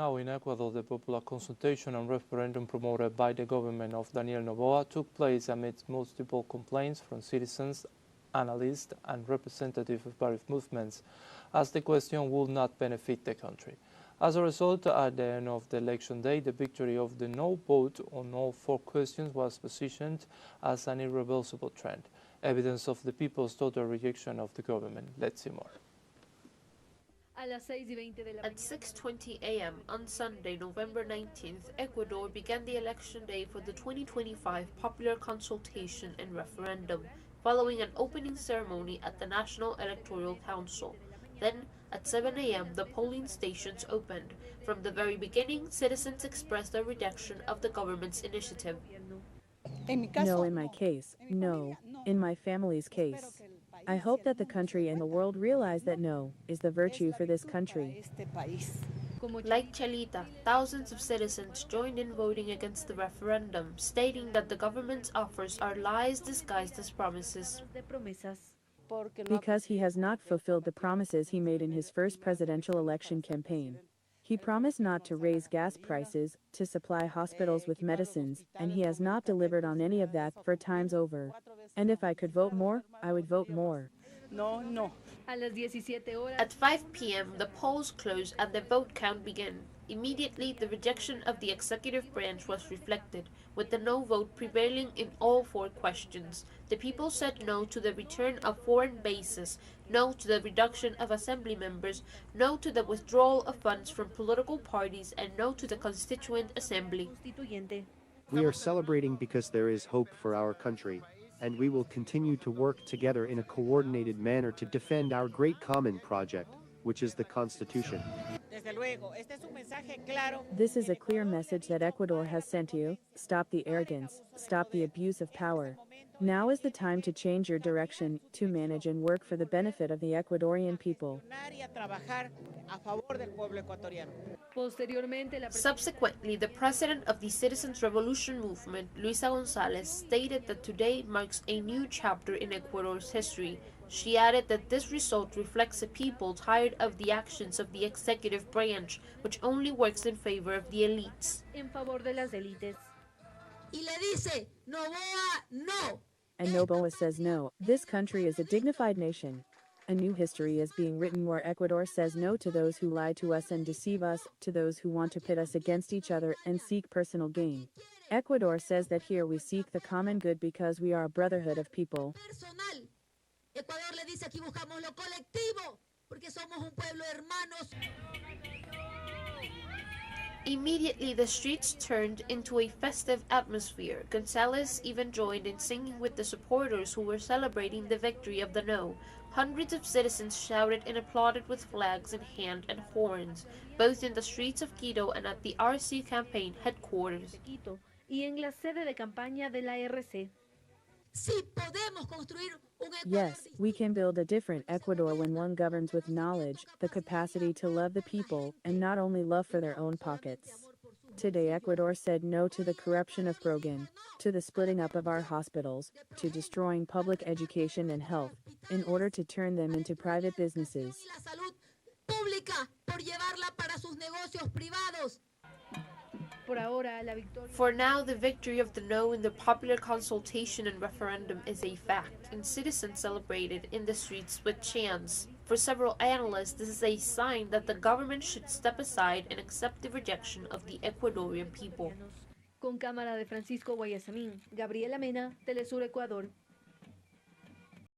now in Ecuador, the popular consultation and referendum promoted by the government of Daniel Noboa took place amidst multiple complaints from citizens, analysts, and representatives of various movements, as the question would not benefit the country. As a result, at the end of the election day, the victory of the no vote on all 4 questions was positioned as an irreversible trend, evidence of the people's total rejection of the government. Let's see more. At 6:20 a.m. on Sunday, November 19th, Ecuador began the election day for the 2025 popular consultation and referendum, following an opening ceremony at the National Electoral Council. Then, at 7 a.m., the polling stations opened. From the very beginning, citizens expressed their rejection of the government's initiative. No, in my case. No, in my family's case. I hope that the country and the world realize that no is the virtue for this country. Like Chalita, thousands of citizens joined in voting against the referendum, stating that the government's offers are lies disguised as promises. Because he has not fulfilled the promises he made in his first presidential election campaign. He promised not to raise gas prices, to supply hospitals with medicines, and he has not delivered on any of that 4 times over. And if I could vote more, I would vote more. At 5 p.m., the polls closed and the vote count began. Immediately, the rejection of the executive branch was reflected, with the no vote prevailing in all 4 questions. The people said no to the return of foreign bases, no to the reduction of assembly members, no to the withdrawal of funds from political parties, and no to the Constituent Assembly. We are celebrating because there is hope for our country, and we will continue to work together in a coordinated manner to defend our great common project, which is the Constitution. This is a clear message that Ecuador has sent you: stop the arrogance, stop the abuse of power. Now is the time to change your direction, to manage and work for the benefit of the Ecuadorian people. Subsequently, the president of the Citizens' Revolution Movement, Luisa Gonzalez, stated that today marks a new chapter in Ecuador's history. She added that this result reflects a people tired of the actions of the executive branch, which only works in favor of the elites. And Noboa says no. This country is a dignified nation. A new history is being written where Ecuador says no to those who lie to us and deceive us, to those who want to pit us against each other and seek personal gain. Ecuador says that here we seek the common good because we are a brotherhood of people. Ecuador le dice aquí buscamos lo colectivo, porque somos un pueblo hermanos. Immediately, the streets turned into a festive atmosphere. Gonzalez even joined in singing with the supporters who were celebrating the victory of the no. Hundreds of citizens shouted and applauded with flags in hand and horns, both in the streets of Quito and at the RC campaign headquarters. Yes, we can build a different Ecuador when one governs with knowledge, the capacity to love the people, and not only love for their own pockets. Today Ecuador said no to the corruption of Brogan, to the splitting up of our hospitals, to destroying public education and health, in order to turn them into private businesses. For now, the victory of the no in the popular consultation and referendum is a fact, and citizens celebrated in the streets with chants. For several analysts, this is a sign that the government should step aside and accept the rejection of the Ecuadorian people. Con cámara de Francisco Guayasamín, Gabriela Mena, teleSUR Ecuador.